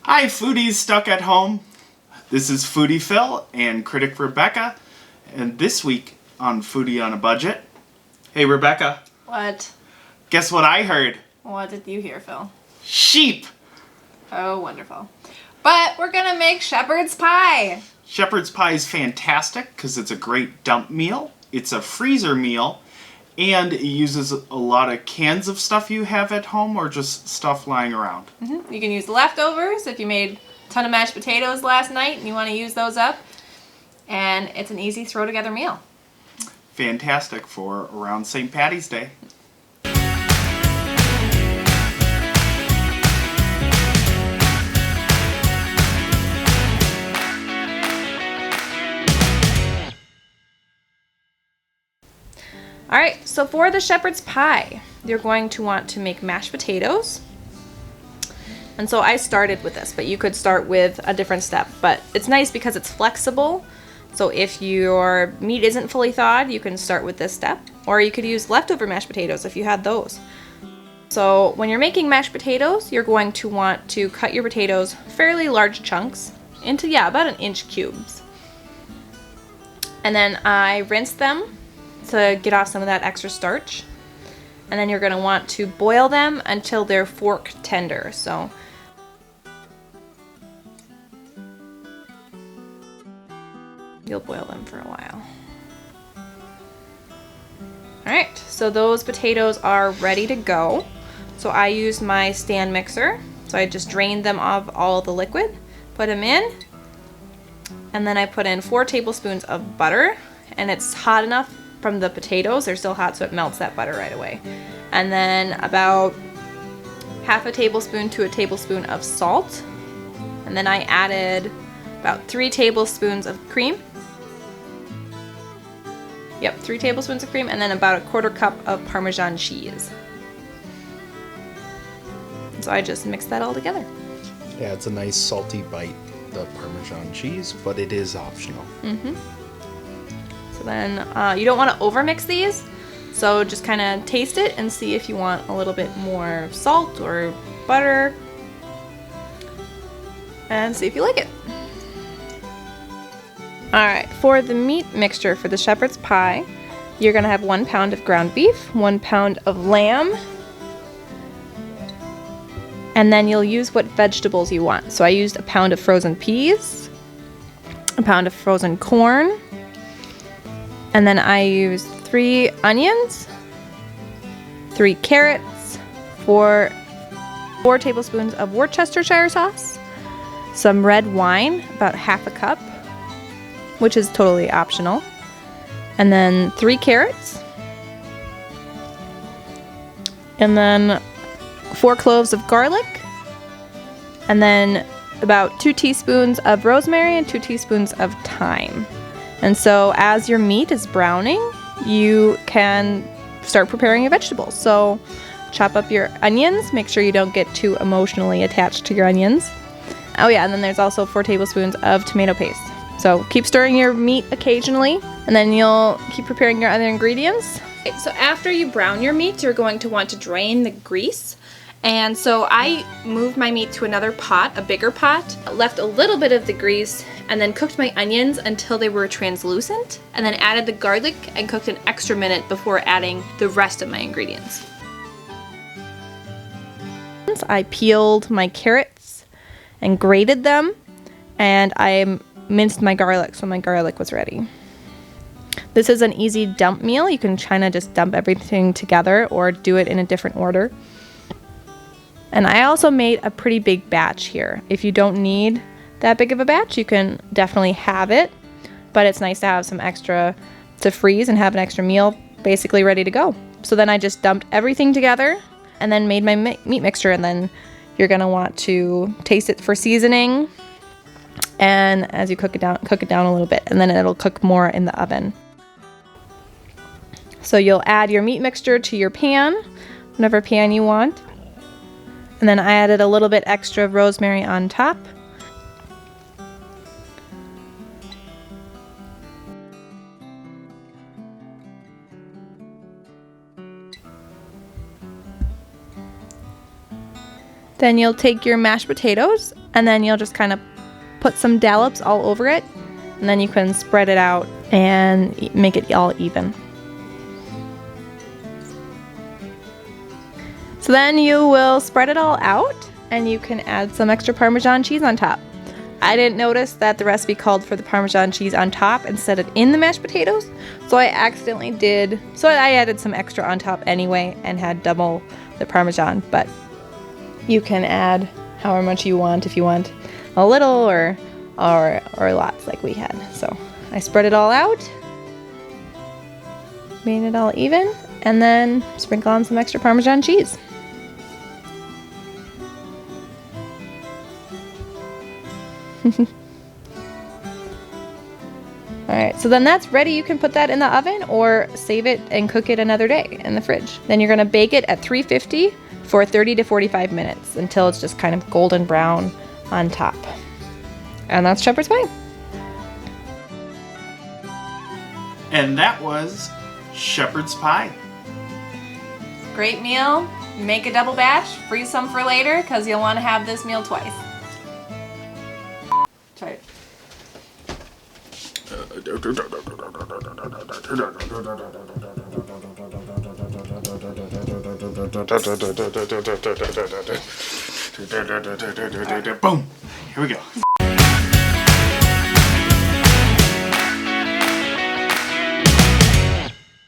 Hi foodies stuck at home. This is Foodie Phil and Critic Rebecca, and this week on Foodie on a Budget. Hey Rebecca. What? Guess what I heard? What did you hear, Phil? Sheep! Oh, wonderful. But we're gonna make shepherd's pie. Shepherd's pie is fantastic because it's a great dump meal. It's a freezer meal, and it uses a lot of cans of stuff you have at home or just stuff lying around. Mm-hmm. You can use leftovers if you made a ton of mashed potatoes last night and you want to use those up. And it's an easy throw together meal. Fantastic for around St. Patty's Day. Alright, so for the shepherd's pie, you're going to want to make mashed potatoes. And so I started with this, but you could start with a different step. But it's nice because it's flexible. So if your meat isn't fully thawed, you can start with this step. Or you could use leftover mashed potatoes if you had those. So when you're making mashed potatoes, you're going to want to cut your potatoes fairly large chunks into, about 1 inch cubes. And then I rinsed them to get off some of that extra starch. And then you're going to want to boil them until they're fork tender. So you'll boil them for a while. Alright, so those potatoes are ready to go. So I used my stand mixer. So I just drained them of all the liquid, put them in, and then I put in 4 tablespoons of butter, and it's hot enough from the potatoes, they're still hot, so it melts that butter right away. And then about half a tablespoon to a tablespoon of salt. And then I added about 3 tablespoons of cream. 3 tablespoons of cream, and then about 1/4 cup of Parmesan cheese. So I just mixed that all together. Yeah, it's a nice salty bite, the Parmesan cheese, but it is optional. So then you don't want to overmix these, so just kind of taste it and see if you want a little bit more salt or butter, and see if you like it. Alright, for the meat mixture for the shepherd's pie, you're going to have 1 pound of ground beef, 1 pound of lamb, and then you'll use what vegetables you want. So I used 1 pound of frozen peas, 1 pound of frozen corn, and then I used 3 onions, 3 carrots, 4 tablespoons of Worcestershire sauce, some red wine, about 1/2 cup, which is totally optional, and then 3 carrots, and then 4 cloves of garlic, and then about 2 teaspoons of rosemary and 2 teaspoons of thyme. And so as your meat is browning, you can start preparing your vegetables. So chop up your onions, make sure you don't get too emotionally attached to your onions. Oh yeah, and then there's also 4 tablespoons of tomato paste. So keep stirring your meat occasionally, and then you'll keep preparing your other ingredients. Okay, so after you brown your meat, you're going to want to drain the grease. And so I moved my meat to another pot, a bigger pot, left a little bit of the grease, and then cooked my onions until they were translucent, and then added the garlic and cooked an extra minute before adding the rest of my ingredients. I peeled my carrots and grated them, and I minced my garlic, so my garlic was ready. This is an easy dump meal. You can kind of just dump everything together or do it in a different order. And I also made a pretty big batch here. If you don't need that big of a batch, you can definitely have it, but it's nice to have some extra to freeze and have an extra meal basically ready to go. So then I just dumped everything together and then made my meat mixture, and then you're gonna want to taste it for seasoning, and as you cook it down a little bit, and then it'll cook more in the oven. So you'll add your meat mixture to your pan, whatever pan you want. And then I added a little bit extra rosemary on top. Then you'll take your mashed potatoes and then you'll just kind of put some dollops all over it. And then you can spread it out and make it all even. So then you will spread it all out and you can add some extra Parmesan cheese on top. I didn't notice that the recipe called for the Parmesan cheese on top instead of in the mashed potatoes, so I accidentally did. So I added some extra on top anyway and had double the Parmesan, but you can add however much you want, if you want a little or lots like we had. So I spread it all out, made it all even, and then sprinkle on some extra Parmesan cheese. Alright, so then that's ready. You can put that in the oven or save it and cook it another day in the fridge. Then you're going to bake it at 350 for 30 to 45 minutes until it's just kind of golden brown on top. And that's shepherd's pie. And that was shepherd's pie. Great meal. Make a double batch, freeze some for later because you'll want to have this meal twice. Try it. Boom. Here we go.